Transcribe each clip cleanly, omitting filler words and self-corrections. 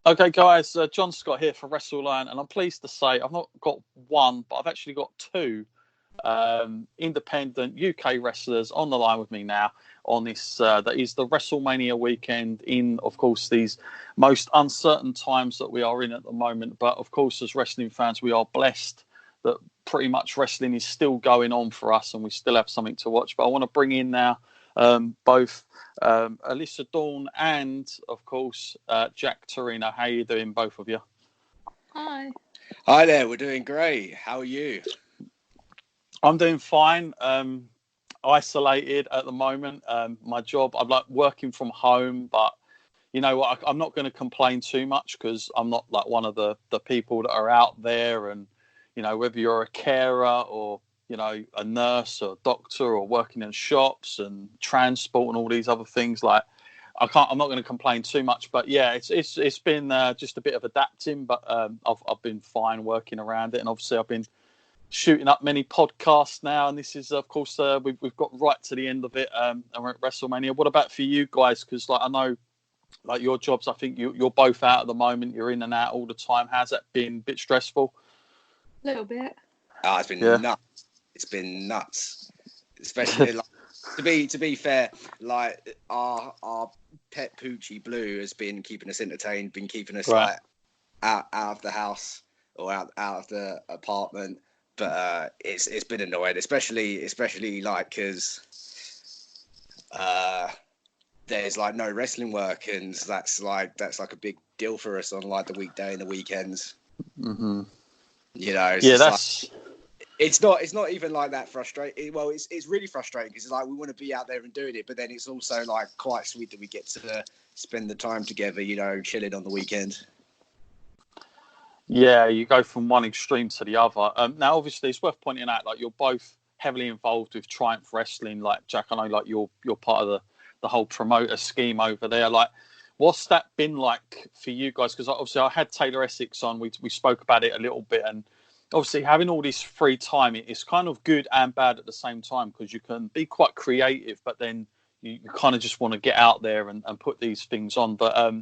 Okay, guys, John Scott here for WrestleMania, and I'm pleased to say I've not got one, but I've actually got two independent UK wrestlers on the line with me now on this. That is the WrestleMania weekend in, of course, these most uncertain times that we are in at the moment. But, of course, as wrestling fans, we are blessed that pretty much wrestling is still going on for us and we still have something to watch. But I want to bring in now both Alyssa Dawn and, of course, Jack Toreno. How are you doing, both of you? Hi. Hi there, we're doing great. How are you? I'm doing fine. Isolated at the moment. My job, I'm like working from home, but you know what? I'm not going to complain too much because I'm not like one of the people that are out there. And you know, whether you're a carer or you know a nurse or a doctor or working in shops and transport and all these other things, like I'm not going to complain too much. But yeah, it's been just a bit of adapting, but I've been fine working around it, and obviously I've been shooting up many podcasts now, and this is of course we've got right to the end of it, and we're at WrestleMania. What about for you guys? Because like I know like your jobs, I think you're both out at the moment, you're in and out all the time. How's that been? A bit stressful? A little bit. Oh, it's been nuts. It's been nuts, especially like, to be fair, like our pet Poochie Blue has been keeping us entertained, been keeping us like out of the house or out of the apartment. But it's been annoying, especially like because there's like no wrestling work, and that's like a big deal for us on like the weekday and the weekends. Mm-hmm. You know, that's. Like, it's not even like that frustrating. Well, it's really frustrating because it's like we want to be out there and doing it, but then it's also like quite sweet that we get to spend the time together. You know, chilling on the weekend. Yeah, you go from one extreme to the other. Now, obviously, it's worth pointing out, like, you're both heavily involved with Triumph Wrestling. Like, Jack, I know, like, you're part of the whole promoter scheme over there. Like, what's that been like for you guys? Because obviously, I had Taylor Essex on. We spoke about it a little bit, and obviously, having all this free time, it's kind of good and bad at the same time because you can be quite creative, but then you kind of just want to get out there and put these things on. But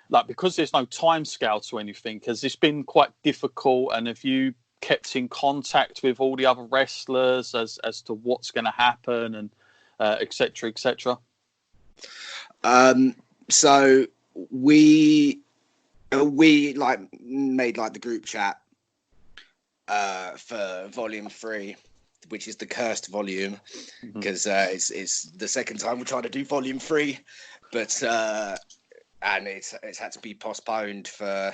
like, because there's no time scale to anything, has this been quite difficult? And have you kept in contact with all the other wrestlers as to what's going to happen and et cetera, et cetera? So we like made like the group chat for volume 3, which is the cursed volume, because it's the second time we're trying to do volume 3, but and it's had to be postponed for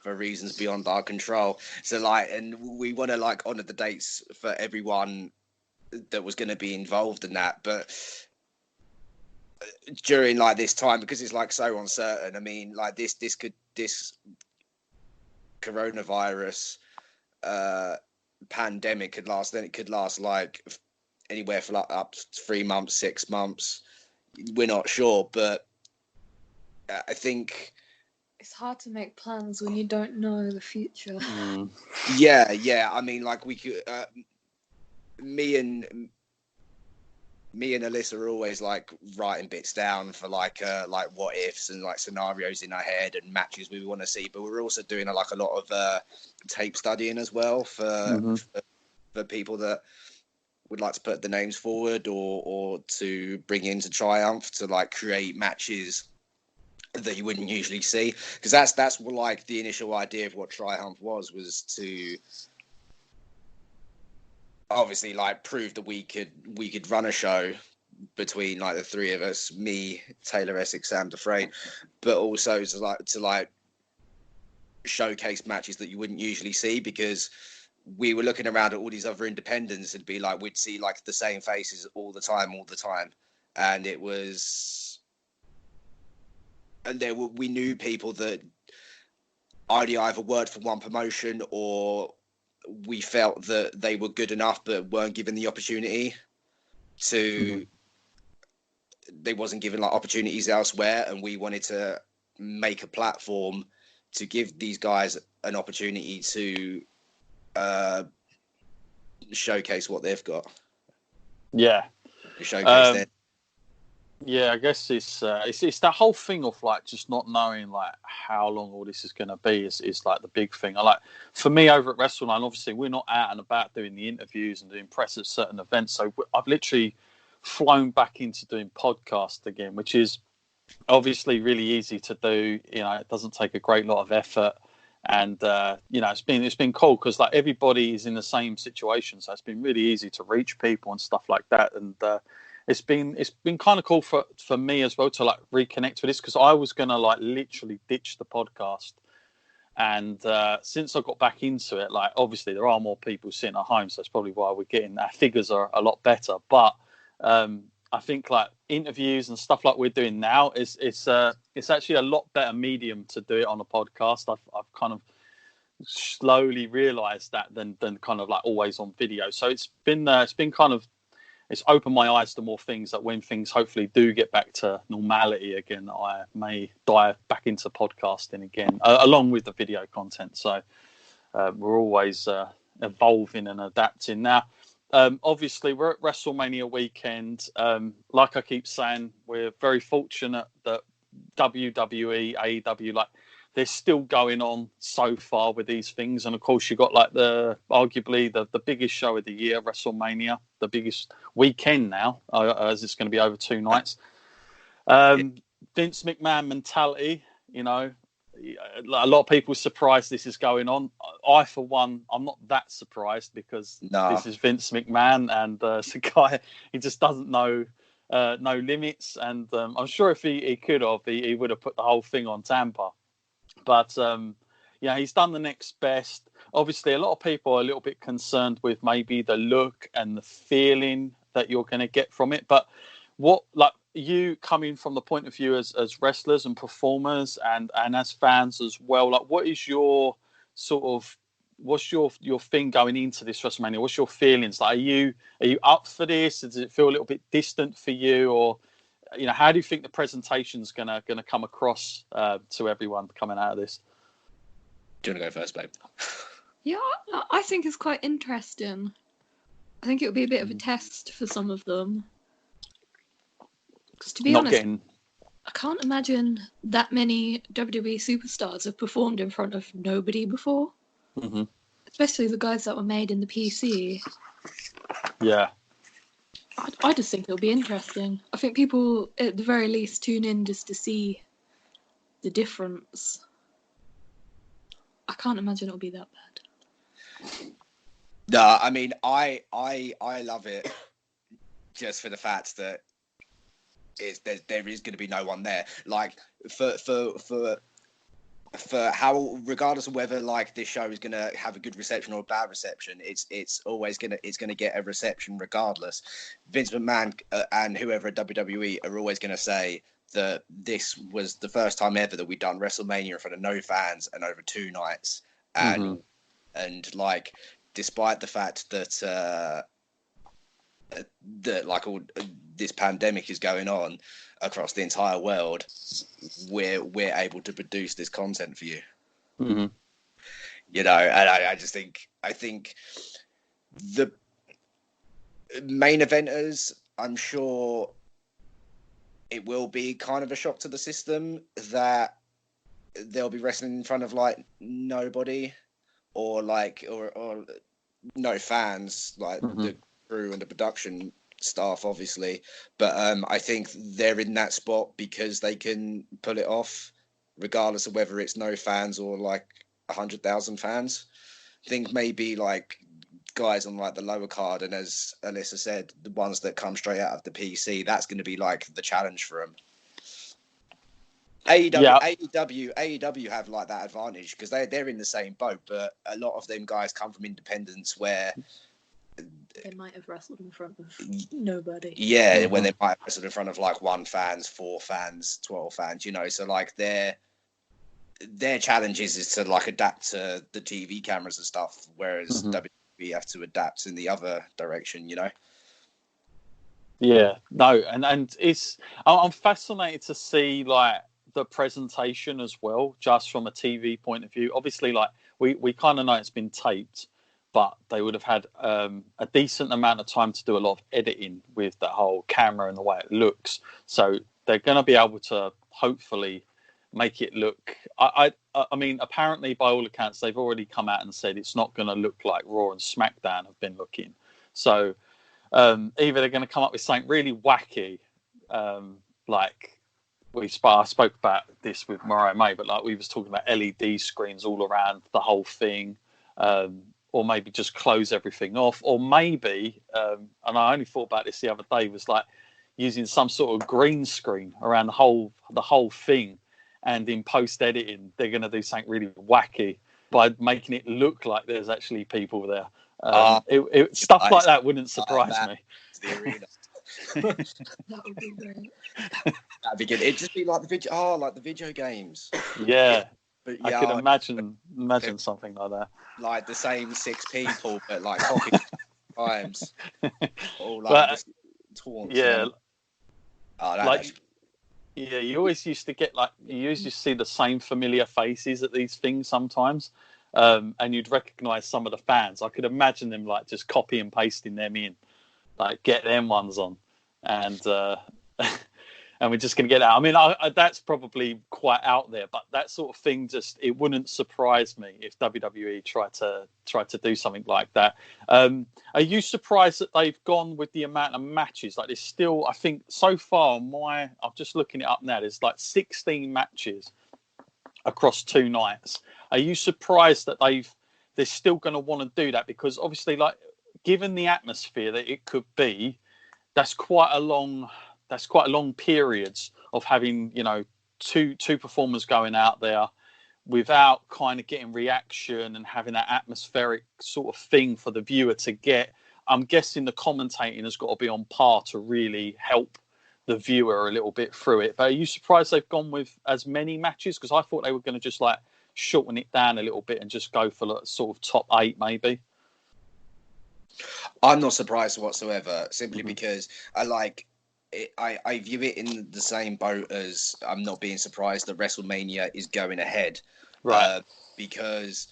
reasons beyond our control. So like, and we want to like honor the dates for everyone that was going to be involved in that, but during like this time, because it's like so uncertain. I mean, like this coronavirus pandemic could last. Then it could last like anywhere for like up to 3 months, 6 months. We're not sure, but I think it's hard to make plans when you don't know the future. Yeah. I mean, like we could. Me and Alyssa are always like writing bits down for like what ifs and like scenarios in our head and matches we want to see. But we're also doing like a lot of tape studying as well for people that would like to put the names forward or to bring into Triumph to like create matches that you wouldn't usually see, because that's like the initial idea of what Triumph was to obviously like prove that we could run a show between like the three of us, me, Taylor Essex, Sam Dufresne, but also to like showcase matches that you wouldn't usually see, because we were looking around at all these other independents and be like, we'd see like the same faces all the time, and it was. And we knew people that either worked for one promotion or we felt that they were good enough but weren't given the opportunity to. They wasn't given like opportunities elsewhere, and we wanted to make a platform to give these guys an opportunity to showcase what they've got. Yeah. Showcase them. Yeah, I guess it's that whole thing of like just not knowing like how long all this is going to be is like the big thing. I like for me over at WrestleMania, obviously we're not out and about doing the interviews and doing press at certain events, so I've literally flown back into doing podcast again, which is obviously really easy to do. You know, it doesn't take a great lot of effort, and you know, it's been cool because like everybody is in the same situation, so it's been really easy to reach people and stuff like that, and it's been kind of cool for me as well to like reconnect with this because I was gonna like literally ditch the podcast, and since I got back into it, like obviously there are more people sitting at home, so that's probably why we're getting our figures are a lot better, but I think like interviews and stuff like we're doing now it's actually a lot better medium to do it on a podcast. I've kind of slowly realised that than kind of like always on video. So it's been kind of it's opened my eyes to more things that when things hopefully do get back to normality again, I may dive back into podcasting again along with the video content. So we're always evolving and adapting now. Obviously, we're at WrestleMania weekend. Like I keep saying, we're very fortunate that WWE, AEW, like they're still going on so far with these things. And of course, you got like arguably the biggest show of the year, WrestleMania, the biggest weekend now, as it's going to be over 2 nights. Vince McMahon mentality, you know, a lot of people are surprised this is going on. I, for one, I'm not that surprised because this is Vince McMahon, and it's a guy, he just doesn't know no limits. And I'm sure if he could have, he would have put the whole thing on Tampa. But yeah, he's done the next best. Obviously, a lot of people are a little bit concerned with maybe the look and the feeling that you're going to get from it. But what, like, you coming from the point of view as wrestlers and performers and as fans as well, like what is your sort of what's your thing going into this WrestleMania? What's your feelings? Like, are you up for this? Does it feel a little bit distant for you, or you know, how do you think the presentation's gonna come across to everyone coming out of this? Do you want to go first, babe? Yeah, I think it's quite interesting. I think it would be a bit of a test for some of them. Because to be honest, I can't imagine that many WWE superstars have performed in front of nobody before. Mm-hmm. Especially the guys that were made in the PC. Yeah. I just think it'll be interesting. I think people, at the very least, tune in just to see the difference. I can't imagine it'll be that bad. No, I mean, I love it just for the fact that there is going to be no one there. Like for how, regardless of whether like this show is going to have a good reception or a bad reception, it's always going to get a reception regardless. Vince McMahon and whoever at WWE are always going to say that this was the first time ever that we've done WrestleMania in front of no fans and over 2 nights, and like, despite the fact that that like all this pandemic is going on across the entire world, we're able to produce this content for you. Mm-hmm. You know, and I think the main eventers, I'm sure it will be kind of a shock to the system that they'll be wrestling in front of like nobody or no fans, like the crew and the production staff, obviously, but I think they're in that spot because they can pull it off regardless of whether it's no fans or like 100,000 fans. I think maybe like guys on like the lower card, and as Alyssa said, the ones that come straight out of the PC, that's going to be like the challenge for them. AEW have like that advantage because they're in the same boat, but a lot of them guys come from independents where they might have wrestled in front of nobody. Yeah, when they might have wrestled in front of like 1 fans, 4 fans, 12 fans, you know. So like their challenge is to like adapt to the TV cameras and stuff, whereas WWE have to adapt in the other direction, you know. Yeah, no, and it's I'm fascinated to see like the presentation as well, just from a TV point of view. Obviously, like we kind of know it's been taped, but they would have had a decent amount of time to do a lot of editing with the whole camera and the way it looks. So they're going to be able to hopefully make it look. I mean, apparently by all accounts, they've already come out and said it's not going to look like Raw and SmackDown have been looking. So either they're going to come up with something really wacky, like I spoke about this with Mariah May, but like we was talking about LED screens all around the whole thing, or maybe just close everything off, or maybe, and I only thought about this the other day, was like using some sort of green screen around the whole thing, and in post editing they're going to do something really wacky by making it look like there's actually people there. Stuff like that wouldn't surprise me. The arena. That would be great. That'd be good. It'd just be like the video. Oh, like the video games. Yeah, but yeah, I could imagine something like that. Like the same 6 people, but like copied times. All like taunts. Yeah. Oh, yeah, you always used to get you used to see the same familiar faces at these things sometimes, and you'd recognise some of the fans. I could imagine them like just copy and pasting them in, like get them ones on, and and we're just going to get out. I mean, that's probably quite out there, but that sort of thing it wouldn't surprise me if WWE tried to do something like that. Are you surprised that they've gone with the amount of matches? Like, there's still, I think, so far I'm just looking it up now. There's like 16 matches across 2 nights. Are you surprised that they're still going to want to do that? Because obviously, like, given the atmosphere that it could be, that's quite a long periods of having, two performers going out there without kind of getting reaction and having that atmospheric sort of thing for the viewer to get. I'm guessing the commentating has got to be on par to really help the viewer a little bit through it. But are you surprised they've gone with as many matches? Because I thought they were going to just like shorten it down a little bit and just go for like sort of top 8 maybe. I'm not surprised whatsoever, simply because I view it in the same boat as I'm not being surprised that WrestleMania is going ahead. Right. Because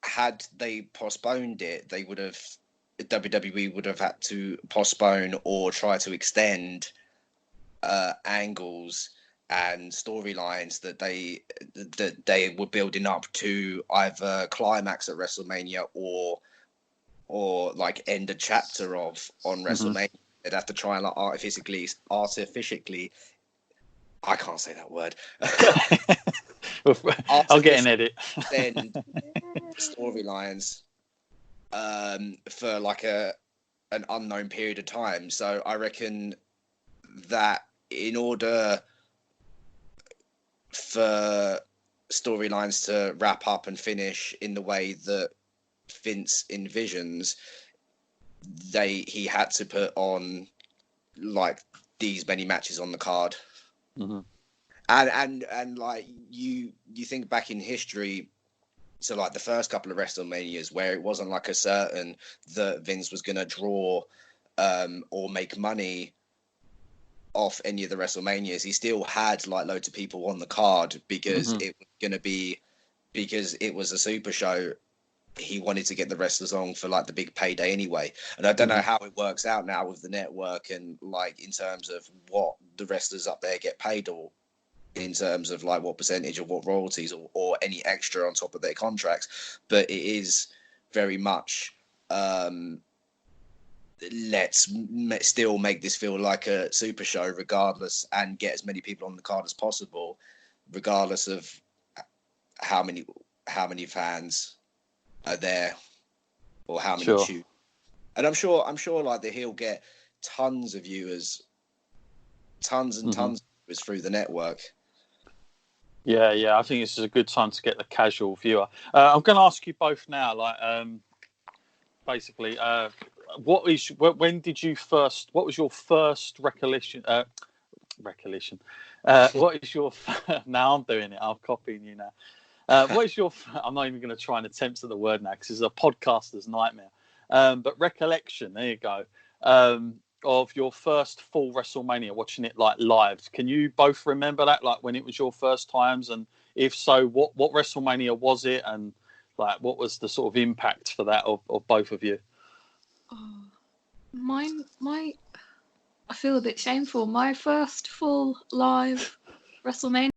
had they postponed it, WWE would have had to postpone or try to extend angles and storylines that they were building up to either climax at WrestleMania or like end a chapter on WrestleMania. They'd have to try and like artificially, I can't say that word. I'll get an edit. Then storylines for like an unknown period of time. So I reckon that in order for storylines to wrap up and finish in the way that Vince envisions, he had to put on like these many matches on the card. And like you think back in history, so like the first couple of WrestleManias where it wasn't like a certain that Vince was going to draw or make money off any of the WrestleManias, he still had like loads of people on the card because it was going to be, because it was a super show. He wanted to get the wrestlers on for like the big payday anyway. And I don't know how it works out now with the network and like in terms of what the wrestlers up there get paid, or in terms of like what percentage or what royalties or any extra on top of their contracts. But it is very much let's still make this feel like a super show regardless, and get as many people on the card as possible regardless of how many fans are there or how many shoot. And I'm sure like that he'll get tons of viewers, tons and tons of viewers through the network. Yeah, I think this is a good time to get the casual viewer. I'm going to ask you both now, like, basically, what was your first recollection? What is your, now I'm doing it, I'm copying you now. What is your, I'm not even going to try and attempt at the word now because it's a podcaster's nightmare. But recollection, there you go, of your first full WrestleMania, watching it like live. Can you both remember that, like when it was your first times? And if so, what WrestleMania was it? And Like, what was the sort of impact for that of both of you? Oh, I feel a bit shameful. My first full live WrestleMania